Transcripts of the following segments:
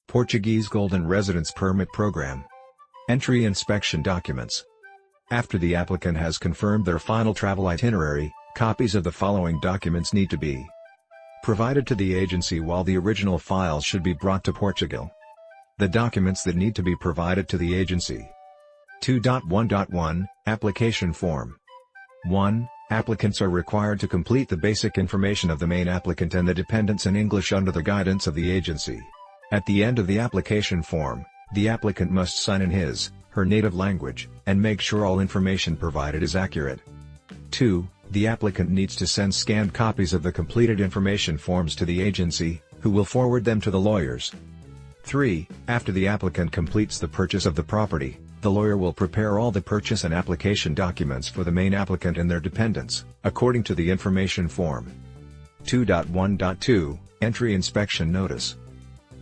Portuguese Golden Residence Permit Program. Entry inspection documents. After the applicant has confirmed their final travel itinerary, copies of the following documents need to be provided to the agency, while the original files should be brought to Portugal. The documents that need to be provided to the agency. 2.1.1 Application Form. 1. Applicants are required to complete the basic information of the main applicant and the dependents in English under the guidance of the agency. At the end of the application form, the applicant must sign in his/her native language, and make sure all information provided is accurate. 2. The applicant needs to send scanned copies of the completed information forms to the agency, who will forward them to the lawyers. 3. After the applicant completes the purchase of the property, the lawyer will prepare all the purchase and application documents for the main applicant and their dependents, according to the information form. 2.1.2 Entry Inspection Notice.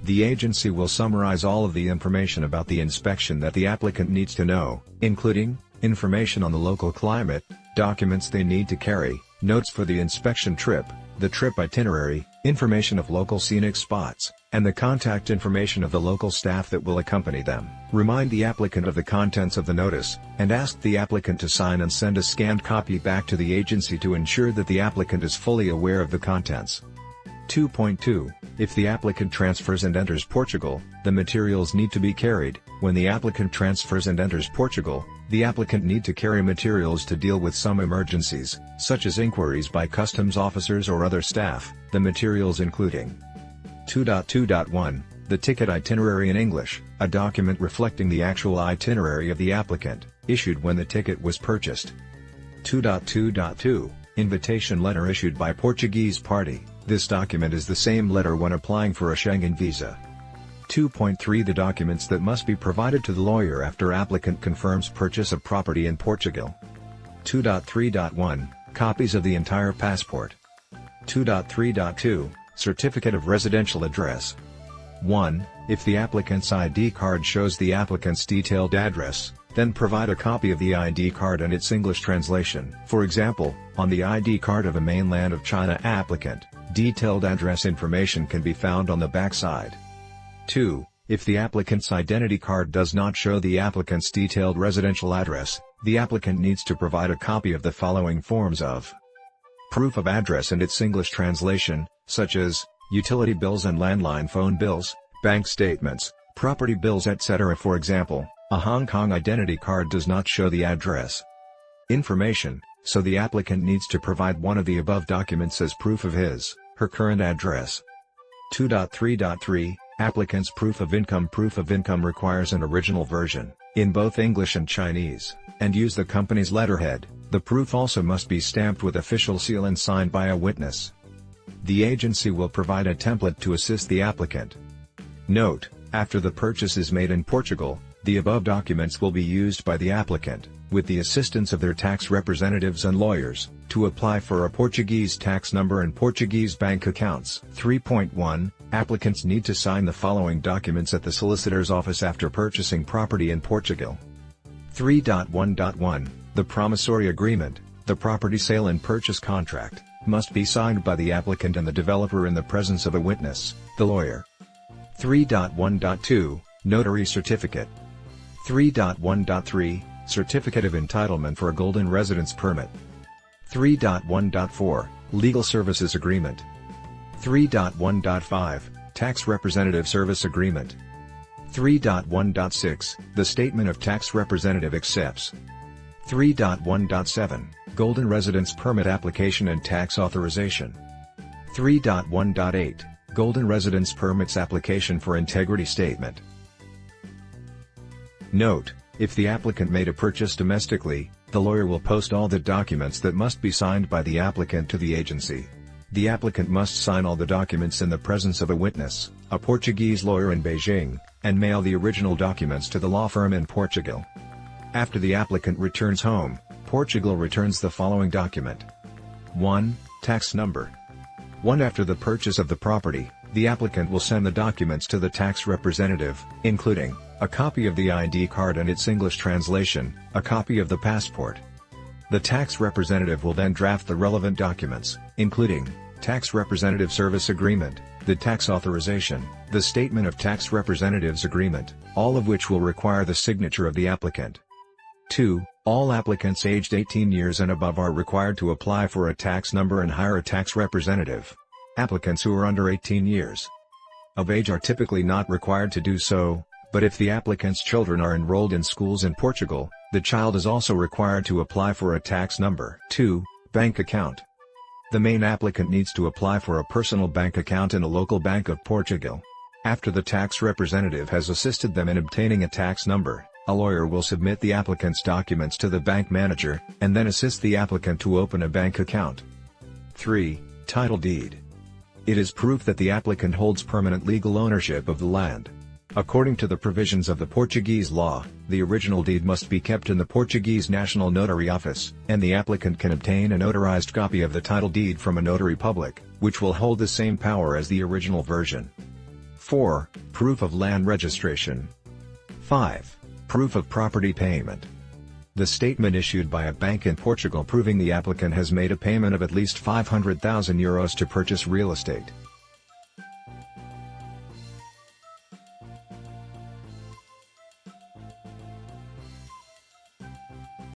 The agency will summarize all of the information about the inspection that the applicant needs to know, including information on the local climate, documents they need to carry, notes for the inspection trip, the trip itinerary, information of local scenic spots, and the contact information of the local staff that will accompany them. Remind the applicant of the contents of the notice, and ask the applicant to sign and send a scanned copy back to the agency to ensure that the applicant is fully aware of the contents. 2.2 If the applicant transfers and enters Portugal, the materials need to be carried. When the applicant transfers and enters Portugal, the applicant need to carry materials to deal with some emergencies, such as inquiries by customs officers or other staff, the materials including 2.2.1 The ticket itinerary in English, a document reflecting the actual itinerary of the applicant, issued when the ticket was purchased. 2.2.2 Invitation letter issued by Portuguese party. This document is the same letter when applying for a Schengen visa. 2.3 The documents that must be provided to the lawyer after applicant confirms purchase of property in Portugal. 2.3.1 Copies of the entire passport. 2.3.2 Certificate of residential address. 1. If the applicant's ID card shows the applicant's detailed address, then provide a copy of the ID card and its English translation. For example, on the ID card of a mainland of China applicant, detailed address information can be found on the backside. 2. If the applicant's identity card does not show the applicant's detailed residential address, the applicant needs to provide a copy of the following forms of proof of address and its English translation, such as utility bills and landline phone bills, bank statements, property bills, etc. For example, a Hong Kong identity card does not show the address information, so the applicant needs to provide one of the above documents as proof of his/her current address. 2.3.3 Applicant's proof of income. Proof of income requires an original version, in both English and Chinese, and use the company's letterhead. The proof also must be stamped with official seal and signed by a witness. The agency will provide a template to assist the applicant. Note: after the purchase is made in Portugal, the above documents will be used by the applicant, with the assistance of their tax representatives and lawyers, to apply for a Portuguese tax number and Portuguese bank accounts. 3.1 Applicants need to sign the following documents at the solicitor's office after purchasing property in Portugal. 3.1.1 The promissory agreement, the property sale and purchase contract, must be signed by the applicant and the developer in the presence of a witness, the lawyer. 3.1.2 Notary certificate. 3.1.3 Certificate of entitlement for a golden residence permit. 3.1.4 Legal services agreement. 3.1.5 Tax representative service agreement. 3.1.6 The statement of tax representative accepts. 3.1.7 Golden residence permit application and tax authorization. 3.1.8 Golden residence permits application for integrity statement. Note: if the applicant made a purchase domestically, the lawyer will post all the documents that must be signed by the applicant to the agency. The applicant must sign all the documents in the presence of a witness, a Portuguese lawyer in Beijing, and mail the original documents to the law firm in Portugal. After the applicant returns home, Portugal returns the following document. 1. Tax number. 1. After the purchase of the property, the applicant will send the documents to the tax representative, including a copy of the ID card and its English translation, a copy of the passport. The tax representative will then draft the relevant documents, including tax representative service agreement, the tax authorization, the statement of tax representatives agreement, all of which will require the signature of the applicant. 2. All applicants aged 18 years and above are required to apply for a tax number and hire a tax representative. Applicants who are under 18 years of age are typically not required to do so, but if the applicant's children are enrolled in schools in Portugal, the child is also required to apply for a tax number. 2. Bank account. The main applicant needs to apply for a personal bank account in a local bank of Portugal. After the tax representative has assisted them in obtaining a tax number, a lawyer will submit the applicant's documents to the bank manager, and then assist the applicant to open a bank account. 3. Title deed. It is proof that the applicant holds permanent legal ownership of the land. According to the provisions of the Portuguese law, the original deed must be kept in the Portuguese National Notary Office, and the applicant can obtain a notarized copy of the title deed from a notary public, which will hold the same power as the original version. 4. Proof of land registration. 5. Proof of property payment. The statement issued by a bank in Portugal proving the applicant has made a payment of at least €500,000 to purchase real estate.